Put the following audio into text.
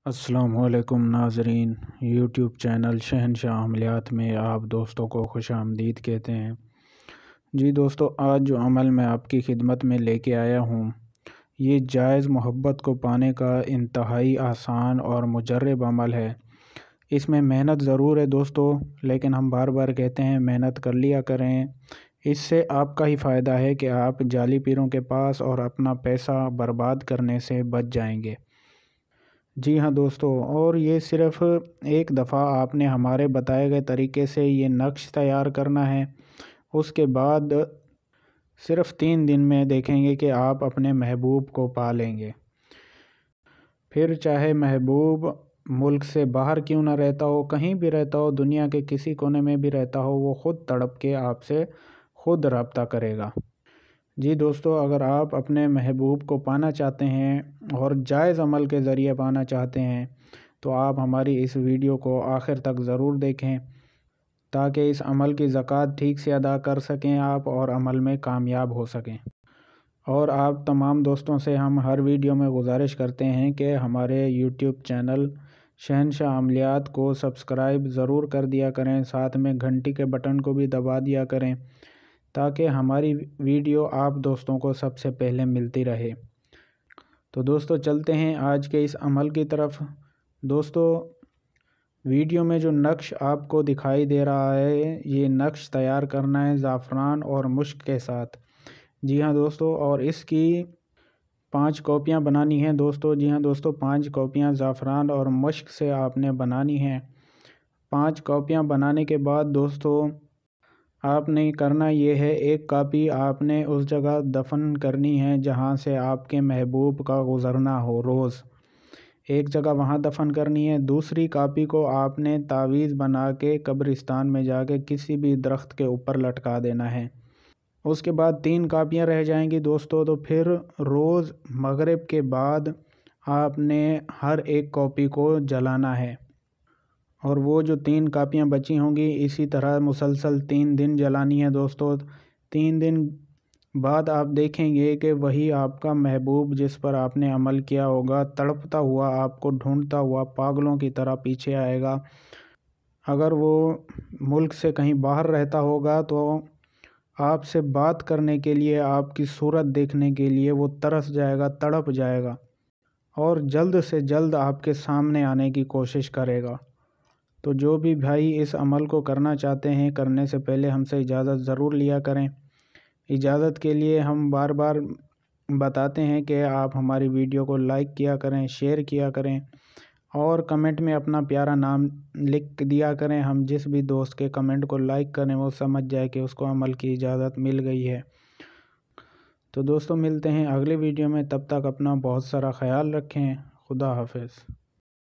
السلام علیکم ناظرین، یوٹیوب چینل شہنشاہ عملیات میں آپ دوستوں کو خوش آمدید کہتے ہیں۔ جی دوستو، آج جو عمل میں آپ کی خدمت میں لے کے آیا ہوں، یہ جائز محبت کو پانے کا انتہائی آسان اور مجرب عمل ہے۔ اس میں محنت ضرور ہے دوستو، لیکن ہم بار بار کہتے ہیں محنت کر لیا کریں۔ اس سے آپ کا ہی فائدہ ہے کہ آپ جعلی پیروں کے پاس اور اپنا پیسہ برباد کرنے سے بچ جائیں گے۔ جی ہاں دوستو، اور یہ صرف ایک دفعہ آپ نے ہمارے بتائے گئے طریقے سے یہ نقش تیار کرنا ہے۔ اس کے بعد صرف 3 دن میں دیکھیں گے کہ آپ اپنے محبوب کو پا لیں گے۔ پھر چاہے محبوب ملک سے باہر کیوں نہ رہتا ہو، کہیں بھی رہتا ہو، دنیا کے کسی کونے میں بھی رہتا ہو، وہ خود تڑپ کے آپ سے خود رابطہ کرے گا۔ جی دوستو، اگر آپ اپنے محبوب کو پانا چاہتے ہیں اور جائز عمل کے ذریعے پانا چاہتے ہیں تو آپ ہماری اس ویڈیو کو آخر تک ضرور دیکھیں، تاکہ اس عمل کی زکوٰۃ ٹھیک سے ادا کر سکیں آپ اور عمل میں کامیاب ہو سکیں۔ اور آپ تمام دوستوں سے ہم ہر ویڈیو میں گزارش کرتے ہیں کہ ہمارے یوٹیوب چینل شہنشاہ عملیات کو سبسکرائب ضرور کر دیا کریں، ساتھ میں گھنٹی کے بٹن کو بھی دبا دیا کریں تاکہ ہماری ویڈیو آپ دوستوں کو سب سے پہلے ملتی رہے۔ تو دوستو چلتے ہیں آج کے اس عمل کی طرف۔ دوستو، ویڈیو میں جو نقش آپ کو دکھائی دے رہا ہے، یہ نقش تیار کرنا ہے زعفران اور مشک کے ساتھ۔ جی ہاں دوستو، اور اس کی 5 کاپیاں بنانی ہیں دوستو۔ جی ہاں دوستو، 5 کاپیاں زعفران اور مشک سے آپ نے بنانی ہیں۔ 5 کاپیاں بنانے کے بعد دوستو آپ نے کرنا یہ ہے، ایک کاپی آپ نے اس جگہ دفن کرنی ہے جہاں سے آپ کے محبوب کا گزرنا ہو روز، ایک جگہ وہاں دفن کرنی ہے۔ دوسری کاپی کو آپ نے تعویذ بنا کے قبرستان میں جا کے کسی بھی درخت کے اوپر لٹکا دینا ہے۔ اس کے بعد 3 کاپیاں رہ جائیں گی دوستو، تو پھر روز مغرب کے بعد آپ نے ہر ایک کاپی کو جلانا ہے، اور وہ جو 3 کاپیاں بچی ہوں گی اسی طرح مسلسل 3 دن جلانی ہے دوستو۔ 3 دن بعد آپ دیکھیں گے کہ وہی آپ کا محبوب جس پر آپ نے عمل کیا ہوگا تڑپتا ہوا آپ کو ڈھونڈتا ہوا پاگلوں کی طرح پیچھے آئے گا۔ اگر وہ ملک سے کہیں باہر رہتا ہوگا تو آپ سے بات کرنے کے لیے، آپ کی صورت دیکھنے کے لیے وہ ترس جائے گا، تڑپ جائے گا اور جلد سے جلد آپ کے سامنے آنے کی کوشش کرے گا۔ تو جو بھی بھائی اس عمل کو کرنا چاہتے ہیں، کرنے سے پہلے ہم سے اجازت ضرور لیا کریں۔ اجازت کے لیے ہم بار بار بتاتے ہیں کہ آپ ہماری ویڈیو کو لائک کیا کریں، شیئر کیا کریں اور کمنٹ میں اپنا پیارا نام لکھ دیا کریں۔ ہم جس بھی دوست کے کمنٹ کو لائک کریں وہ سمجھ جائے کہ اس کو عمل کی اجازت مل گئی ہے۔ تو دوستو ملتے ہیں اگلے ویڈیو میں، تب تک اپنا بہت سارا خیال رکھیں۔ خدا حافظ۔